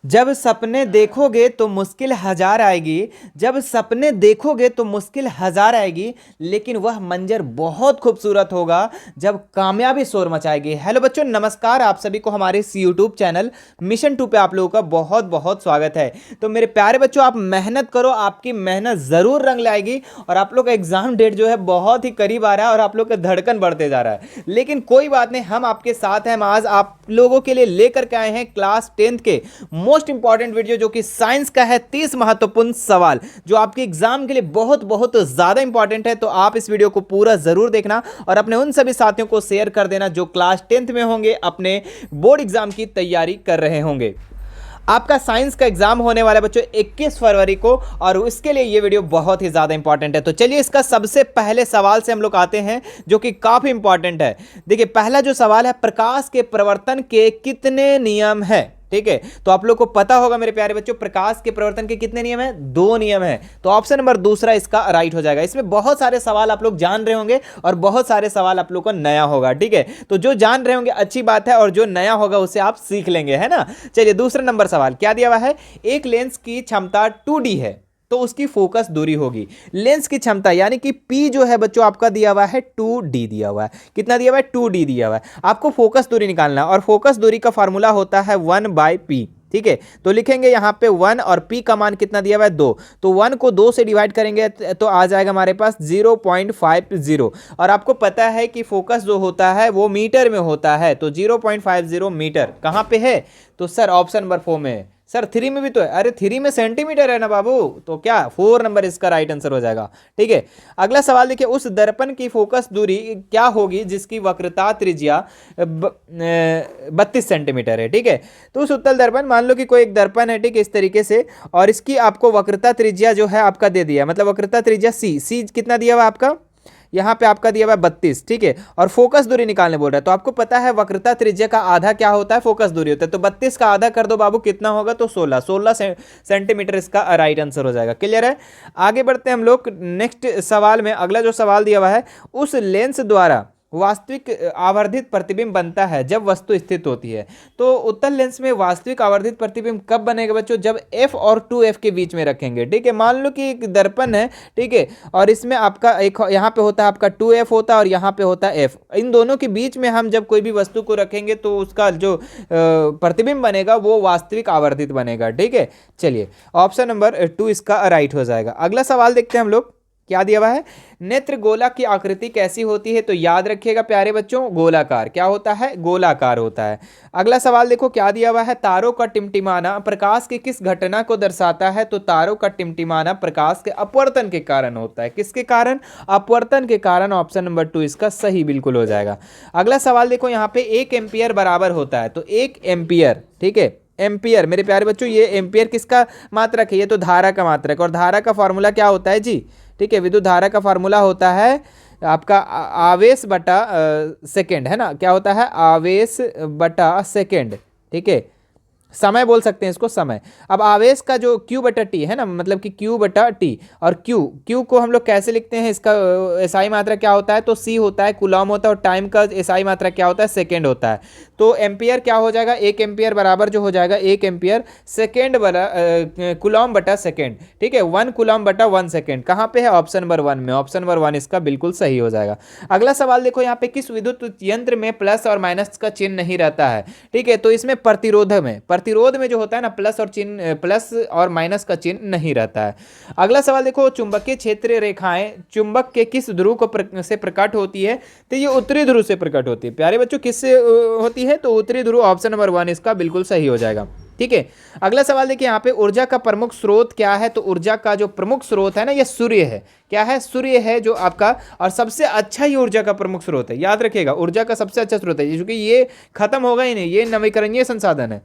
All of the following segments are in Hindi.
जब सपने देखोगे तो मुश्किल हजार आएगी। जब सपने देखोगे तो मुश्किल हजार आएगी, लेकिन वह मंजर बहुत खूबसूरत होगा जब कामयाबी शोर मचाएगी। हेलो बच्चों, नमस्कार। आप सभी को हमारे इस यूट्यूब चैनल मिशन 2 पे आप लोगों का बहुत बहुत स्वागत है। तो मेरे प्यारे बच्चों, आप मेहनत करो, आपकी मेहनत जरूर रंग लाएगी। और आप लोग का एग्जाम डेट जो है बहुत ही करीब आ रहा है और आप लोग का धड़कन बढ़ते जा रहा है, लेकिन कोई बात नहीं, हम आपके साथ हैं। हम आज आप लोगों के लिए लेकर के आए हैं क्लास 10th के मोस्ट इंपॉर्टेंट वीडियो, जो कि साइंस का है। 30 महत्वपूर्ण सवाल जो आपके एग्जाम के लिए बहुत बहुत ज्यादा इंपॉर्टेंट है। तो आप इस वीडियो को पूरा जरूर देखना और अपने उन सभी साथियों को शेयर कर देना जो क्लास 10th में होंगे, अपने बोर्ड एग्जाम की तैयारी कर रहे होंगे। आपका साइंस का एग्जाम होने वाला है बच्चों 21 फरवरी को, और इसके लिए ये वीडियो बहुत ही ज्यादा इंपॉर्टेंट है। तो चलिए इसका सबसे पहले सवाल से हम लोग आते हैं, जो कि काफी इंपॉर्टेंट है। देखिए, पहला जो सवाल है, प्रकाश के प्रवर्तन के कितने नियम है? ठीक है, तो आप लोग को पता होगा मेरे प्यारे बच्चों, प्रकाश के प्रवर्तन के कितने नियम हैं? 2 नियम हैं। तो ऑप्शन नंबर दूसरा इसका राइट हो जाएगा। इसमें बहुत सारे सवाल आप लोग जान रहे होंगे और बहुत सारे सवाल आप लोग को नया होगा। ठीक है, तो जो जान रहे होंगे अच्छी बात है, और जो नया होगा उसे आप सीख लेंगे, है ना। चलिए, दूसरा नंबर सवाल क्या दिया हुआ है? एक लेंस की क्षमता 2D है तो उसकी फोकस दूरी होगी। लेंस की क्षमता यानी कि P जो है बच्चों आपका दिया हुआ है 2D दिया हुआ है। कितना दिया हुआ है? 2D दिया हुआ है। आपको फोकस दूरी निकालना, और फोकस दूरी का फार्मूला होता है 1/P। ठीक है, तो लिखेंगे यहाँ पे 1 और P का मान कितना दिया हुआ है? 2। तो 1 को 2 से डिवाइड करेंगे तो आ जाएगा हमारे पास 0.50। और आपको पता है कि फोकस जो होता है वो मीटर में होता है, तो 0.50 मीटर कहाँ पे है? तो सर ऑप्शन नंबर 4 में है। सर 3 में भी तो है। अरे 3 में सेंटीमीटर है ना बाबू, तो क्या 4 नंबर इसका राइट आंसर हो जाएगा। ठीक है, अगला सवाल देखिए, उस दर्पण की फोकस दूरी क्या होगी जिसकी वक्रता त्रिज्या 32 सेंटीमीटर है? ठीक है, तो उस उत्तल दर्पण, मान लो कि कोई एक दर्पण है, ठीक है, इस तरीके से, और इसकी आपको वक्रता त्रिज्या जो है आपका दे दिया, मतलब वक्रता त्रिज्या सी कितना दिया हुआ आपका? यहाँ पे आपका दिया हुआ है 32। ठीक है, और फोकस दूरी निकालने बोल रहा है। तो आपको पता है वक्रता त्रिज्या का आधा क्या होता है? फोकस दूरी होता है। तो 32 का आधा कर दो बाबू, कितना होगा? तो 16 सेंटीमीटर इसका राइट आंसर हो जाएगा। क्लियर है? आगे बढ़ते हैं हम लोग नेक्स्ट सवाल में। अगला जो सवाल दिया हुआ है, उस लेंस द्वारा वास्तविक आवर्धित प्रतिबिंब बनता है जब वस्तु स्थित होती है। तो उत्तल लेंस में वास्तविक आवर्धित प्रतिबिंब कब बनेगा बच्चों? जब f और 2f के बीच में रखेंगे। ठीक है, मान लो कि एक दर्पण है, ठीक है, और इसमें आपका एक यहाँ पे होता है आपका 2f होता है और यहाँ पे होता है f। इन दोनों के बीच में हम जब कोई भी वस्तु को रखेंगे तो उसका जो प्रतिबिंब बनेगा वो वास्तविक आवर्धित बनेगा। ठीक है, चलिए ऑप्शन नंबर 2 इसका राइट हो जाएगा। अगला सवाल देखते हैं हम लोग, क्या दिया हुआ है? नेत्र गोला की आकृति कैसी होती है? तो याद रखिएगा प्यारे बच्चों, गोलाकार। क्या होता है? गोलाकार होता है। अगला सवाल देखो, क्या दिया हुआ है? तारों का टिमटिमाना प्रकाश की किस घटना को दर्शाता है? तो तारों का टिमटिमाना प्रकाश के अपवर्तन के कारण होता है। किसके कारण? अपवर्तन के कारण। ऑप्शन नंबर 2 इसका सही बिल्कुल हो जाएगा। अगला सवाल देखो, यहाँ पे 1 एम्पियर बराबर होता है। तो 1 एम्पियर, ठीक है, एम्पियर मेरे प्यारे बच्चों, ये एम्पियर किसका मात्रक है? ये तो धारा का मात्रक, और धारा का फॉर्मूला क्या होता है जी? ठीक है, विद्युत धारा का फार्मूला होता है आपका आवेश बटा सेकेंड, है ना। क्या होता है? आवेश बटा सेकेंड। ठीक है, समय बोल सकते हैं इसको, समय। अब आवेश का जो Q बटा T है ना, मतलब कि Q बटा T, और Q को हम लोग कैसे लिखते हैं? इसका एसआई मात्रा क्या होता है? तो C होता है, कूलॉम होता है, और टाइम का एसआई मात्रा क्या होता है? सेकेंड होता है। तो एम्पियर क्या हो जाएगा? 1 एम्पियर बराबर जो हो जाएगा 1 एम्पियर सेकेंड बरा कूलॉम बटा सेकेंड। ठीक है, 1 कूलॉम बटा 1 सेकेंड कहाँ पे है? ऑप्शन नंबर 1 में। ऑप्शन नंबर 1 इसका बिल्कुल सही हो जाएगा। अगला सवाल देखो, यहाँ पे किस विद्युत यंत्र में प्लस और माइनस का चिन्ह नहीं रहता है? ठीक है, तो इसमें प्रतिरोध में जो होता है ना, प्लस और माइनस का चिन्ह नहीं रहता है। अगला सवाल देखो, चुंबकीय क्षेत्र रेखाएं चुंबक के किस ध्रुव को से प्रकट होती है? तो ये उत्तरी ध्रुव से प्रकट होती है। प्यारे बच्चों, किससे होती है? तो उत्तरी ध्रुव। ऑप्शन नंबर 1 इसका बिल्कुल सही हो जाएगा। ठीक है, अगला सवाल देखिए, यहाँ पे ऊर्जा का प्रमुख स्रोत क्या है? तो ऊर्जा का जो प्रमुख स्रोत है ना, ये सूर्य है। क्या है? सूर्य है जो आपका, और सबसे अच्छा ही ऊर्जा का प्रमुख स्रोत है। याद रखिएगा, ऊर्जा का सबसे अच्छा स्रोत है, क्योंकि ये खत्म होगा ही नहीं, ये नवीकरणीय संसाधन है।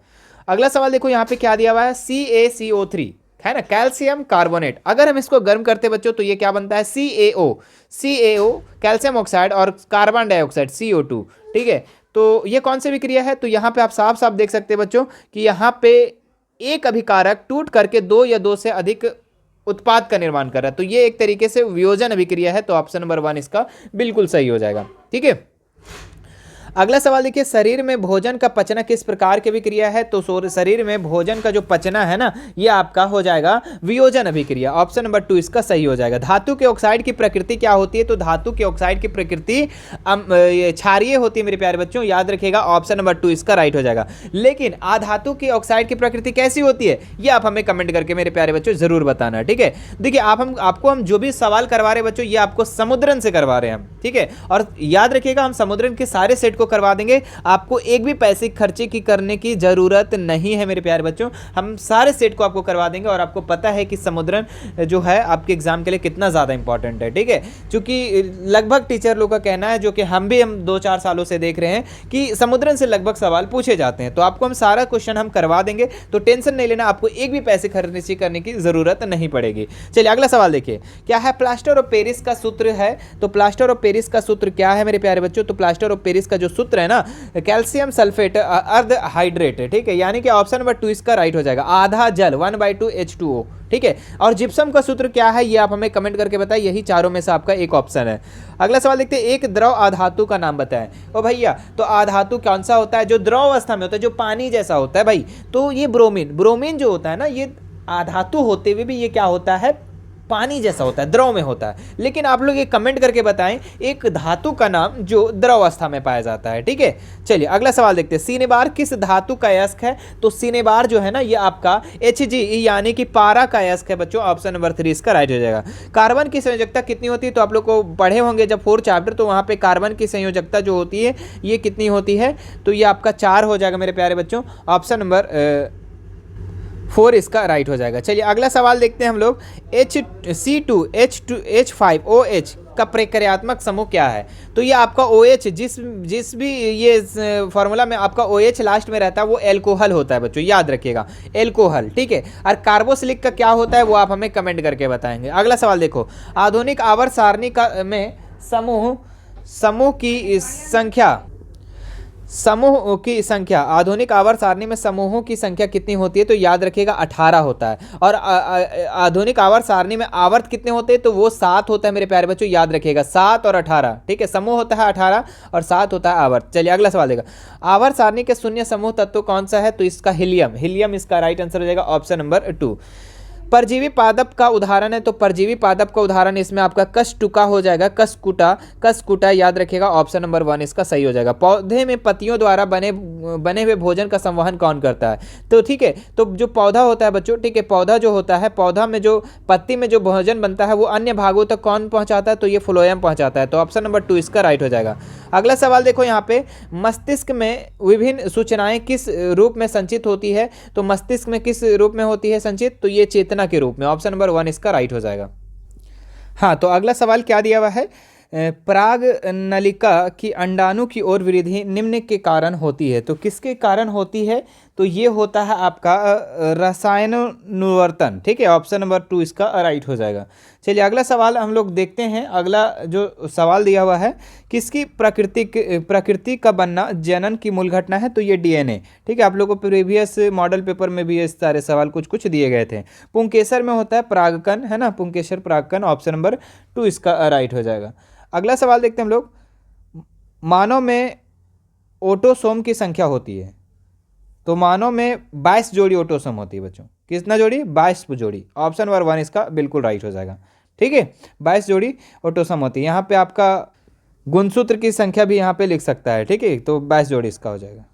अगला सवाल देखो, यहाँ पे क्या दिया हुआ है? CaCO3 है ना, कैल्शियम कार्बोनेट। अगर हम इसको गर्म करते बच्चों तो ये क्या बनता है? CaO कैल्शियम ऑक्साइड, और कार्बन डाइऑक्साइड CO2। ठीक है, तो ये कौन सी विक्रिया है? तो यहाँ पे आप साफ साफ देख सकते हैं बच्चों कि यहाँ पे एक अभिकारक टूट करके 2 या 2 से अधिक उत्पाद का निर्माण कर रहा है। तो ये एक तरीके से वियोजन अभिक्रिया है। तो ऑप्शन नंबर 1 इसका बिल्कुल सही हो जाएगा। ठीक है, अगला सवाल देखिए, शरीर में भोजन का पचना किस प्रकार की अभिक्रिया है? तो शरीर में भोजन का जो पचना है ना, ये आपका हो जाएगा वियोजन अभिक्रिया। ऑप्शन नंबर 2 इसका सही हो जाएगा। धातु के ऑक्साइड की प्रकृति क्या होती है? तो धातु के ऑक्साइड की प्रकृति क्षारीय होती है मेरे प्यारे बच्चों, याद रखिएगा। ऑप्शन नंबर 2 इसका राइट हो जाएगा। लेकिन अधातु की ऑक्साइड की प्रकृति कैसी होती है, ये आप हमें कमेंट करके मेरे प्यारे बच्चों जरूर बताना, ठीक है। देखिए आपको हम जो भी सवाल करवा रहे हैं बच्चों, ये आपको समुद्रन से करवा रहे हैं हम, ठीक है। और याद रखिएगा, हम समुद्रन के सारे सेट को करवा देंगे, आपको एक भी पैसे खर्चे की करने की जरूरत नहीं है मेरे प्यारे बच्चों। हम सारे सेट को आपको करवा देंगे और आपको पता है कि समुद्रन जो है आपके एग्जाम के लिए कितना ज़्यादा इंपॉर्टेंट है, ठीक है। क्योंकि लगभग टीचर लोग का कहना है, जो कि हम 2-4 सालों से देख रहे हैं, कि समुद्रन से लगभग सवाल पूछे जाते हैं। तो आपको हम सारा क्वेश्चन हम करवा देंगे, तो टेंशन नहीं लेना, आपको एक भी पैसे खर्च करने की जरूरत नहीं पड़ेगी। चलिए अगला सवाल देखिए, क्या है प्लास्टर ऑफ पेरिस का सूत्र है? तो प्लास्टर ऑफ पेरिस का सूत्र क्या है मेरे प्यारे बच्चों? तो प्लास्टर ऑफ पेरिस का जो सूत्र है ना, कैल्शियम सल्फेट अर्ध हाइड्रेट है, ठीक है। यानी कि ऑप्शन नंबर 2 इसका राइट हो जाएगा। आधा जल 1/2 H2O, ठीक है। और जिप्सम का सूत्र क्या है, ये आप हमें कमेंट करके बताएं। यही चारों में से आपका एक ऑप्शन है। अगला सवाल देखते हैं, एक द्रव अधातु का नाम बताएं। ओ भैया, तो अधातु कौन सा होता है? जो द्रव अवस्था में होता है, जो पानी जैसा होता है भाई, तो ये ब्रोमीन जो होता है ना, ये अधातु होते हुए भी ये क्या होता है? पानी जैसा होता है, द्रव में होता है। लेकिन आप लोग ये कमेंट करके बताएं एक धातु का नाम जो द्रव अवस्था में पाया जाता है, ठीक है। चलिए अगला सवाल देखते हैं, सिनेबार किस धातु का अयस्क है? तो सिनेबार जो है ना, ये आपका Hg यानी कि पारा का अयस्क है बच्चों। ऑप्शन नंबर 3 इसका राइट हो जाएगा। कार्बन की संयोजकता कितनी होती है? तो आप लोग को पढ़े होंगे जब 4 चैप्टर, तो वहाँ पे कार्बन की संयोजकता जो होती है ये कितनी होती है? तो ये आपका 4 हो जाएगा मेरे प्यारे बच्चों। ऑप्शन नंबर 4 इसका राइट हो जाएगा। चलिए अगला सवाल देखते हैं हम लोग, C2H5OH का प्रक्रियात्मक समूह क्या है? तो ये आपका OH, जिस भी ये फॉर्मूला में आपका OH लास्ट में रहता है, वो एल्कोहल होता है बच्चों, याद रखिएगा, एल्कोहल, ठीक है। और कार्बोक्सिलिक का क्या होता है, वो आप हमें कमेंट करके बताएंगे। अगला सवाल देखो, आधुनिक आवर्त सारणी का में समूह की संख्या आधुनिक आवर्त सारणी में समूहों की संख्या कितनी होती है? तो याद रखिएगा 18 होता है। और आधुनिक आवर्त सारणी में आवर्त कितने होते हैं? तो वो 7 होता है मेरे प्यारे बच्चों, याद रखिएगा 7 और 18, ठीक है। समूह होता है 18 और 7 होता है आवर्त। चलिए अगला सवाल देगा, आवर्त सारणी के शून्य समूह तत्व कौन सा है? तो इसका हीलियम इसका राइट आंसर हो जाएगा। Option number 2। परजीवी पादप का उदाहरण है, तो परजीवी पादप का उदाहरण इसमें आपका कशटुका हो जाएगा, कसकुटा याद रखिएगा। ऑप्शन नंबर 1 इसका सही हो जाएगा। पौधे में पत्तियों द्वारा बने हुए भोजन का संवहन कौन करता है? तो ठीक है, तो जो पौधा होता है बच्चों, ठीक है, पौधा जो होता है, पौधा में जो पत्ती में जो भोजन बनता है वो अन्य भागों तक कौन पहुंचाता है? तो ये फ्लोएम पहुंचाता है। तो ऑप्शन नंबर 2 इसका राइट हो जाएगा। अगला सवाल देखो, यहाँ पे मस्तिष्क में विभिन्न सूचनाएं किस रूप में संचित होती है? तो मस्तिष्क में किस रूप में होती है संचित? तो ये चेतना के रूप में। ऑप्शन नंबर 1 इसका राइट हो जाएगा। हाँ, तो अगला सवाल क्या दिया हुआ है, पराग नलिका की अंडाणु की ओर वृद्धि निम्न के कारण होती है। तो किसके कारण होती है? तो ये होता है आपका रसायनानुवर्तन, ठीक है। ऑप्शन नंबर 2 इसका राइट हो जाएगा। चलिए अगला सवाल हम लोग देखते हैं। अगला जो सवाल दिया हुआ है, किसकी प्रकृति का बनना जनन की मूल घटना है? तो ये DNA, ठीक है। आप लोगों को प्रीवियस मॉडल पेपर में भी इस सारे सवाल कुछ दिए गए थे। पुंकेसर में होता है परागकण, है ना, पुंकेसर परागकण। ऑप्शन नंबर 2 इसका राइट हो जाएगा। अगला सवाल देखते हैं हम लोग, मानव में ऑटोसोम की संख्या होती है। तो मानव में 22 जोड़ी ऑटोसोम होती है बच्चों। कितना जोड़ी? 22 जोड़ी। ऑप्शन नंबर 1 इसका बिल्कुल राइट हो जाएगा, ठीक है। 22 जोड़ी ऑटोसोम होती है। यहाँ पे आपका गुणसूत्र की संख्या भी यहाँ पे लिख सकता है, ठीक है। तो 22 जोड़ी इसका हो जाएगा।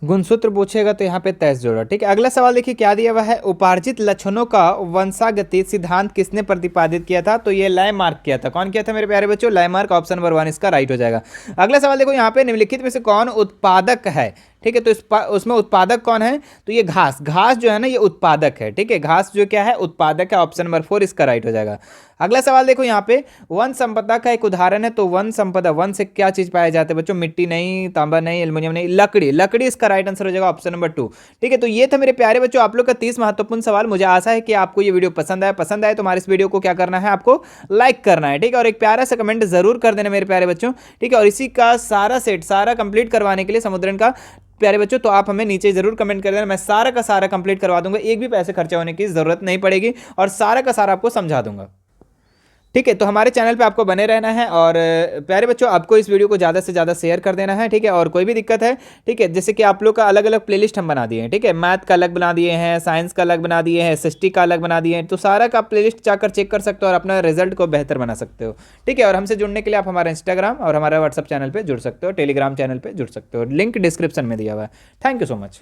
गुणसूत्र पूछेगा तो यहाँ पे 23 जोड़ा, ठीक है। अगला सवाल देखिए क्या दिया हुआ है, उपार्जित लक्षणों का वंशागति सिद्धांत किसने प्रतिपादित किया था? तो ये लाइमार्क किया था। कौन किया था मेरे प्यारे बच्चों? लाइमार्क। ऑप्शन नंबर 1 इसका राइट हो जाएगा। अगला सवाल देखो, यहाँ पे निम्नलिखित में से कौन उत्पादक है? ठीक है, तो उसमें उत्पादक कौन है? तो ये घास जो है ना, ये उत्पादक है, ठीक है। घास जो क्या है? उत्पादक है। ऑप्शन नंबर 4 इसका राइट हो जाएगा। अगला सवाल देखो, यहाँ पे वन संपदा का एक उदाहरण है। तो वन संपदा, वन से क्या चीज पाया जाता है बच्चों? मिट्टी नहीं, तांबा नहीं, एल्युमिनियम नहीं, लकड़ी इसका राइट आंसर हो जाएगा। ऑप्शन नंबर 2, ठीक है। तो ये था मेरे प्यारे बच्चों आप लोग का 30 महत्वपूर्ण सवाल। मुझे आशा है कि आपको ये वीडियो पसंद आए तो हमारे इस वीडियो को क्या करना है, आपको लाइक करना है, ठीक है। और एक प्यारा सा कमेंट जरूर कर देना मेरे प्यारे बच्चों, ठीक है। और इसी का सारा सेट सारा कंप्लीट करवाने के लिए समुद्रन का प्यारे बच्चों, तो आप हमें नीचे जरूर कमेंट कर देना। मैं सारा का सारा कंप्लीट करवा दूंगा, एक भी पैसे खर्चा होने की जरूरत नहीं पड़ेगी और सारा का सारा आपको समझा दूंगा, ठीक है, तो हमारे चैनल पे आपको बने रहना है। और प्यारे बच्चों, आपको इस वीडियो को ज़्यादा से ज़्यादा शेयर कर देना है। ठीक है, और कोई भी दिक्कत है, ठीक है, जैसे कि आप लोग का अलग अलग प्लेलिस्ट हम बना दिए हैं। ठीक है, मैथ का अलग बना दिए हैं, साइंस का अलग बना दिए हैं, एसएसटी का अलग बना दिए हैं, तो सारा का प्लेलिस्ट जाकर चेक कर सकते हो और अपना रिजल्ट को बेहतर बना सकते हो। ठीक है, और हमसे जुड़ने के लिए आप हमारा इंस्टाग्राम और हमारा व्हाट्सअप चैनल पर जुड़ सकते हो, टेलीग्राम चैनल पर जुड़ सकते हो, लिंक डिस्क्रिप्शन में दिया हुआ है। Thank you so much.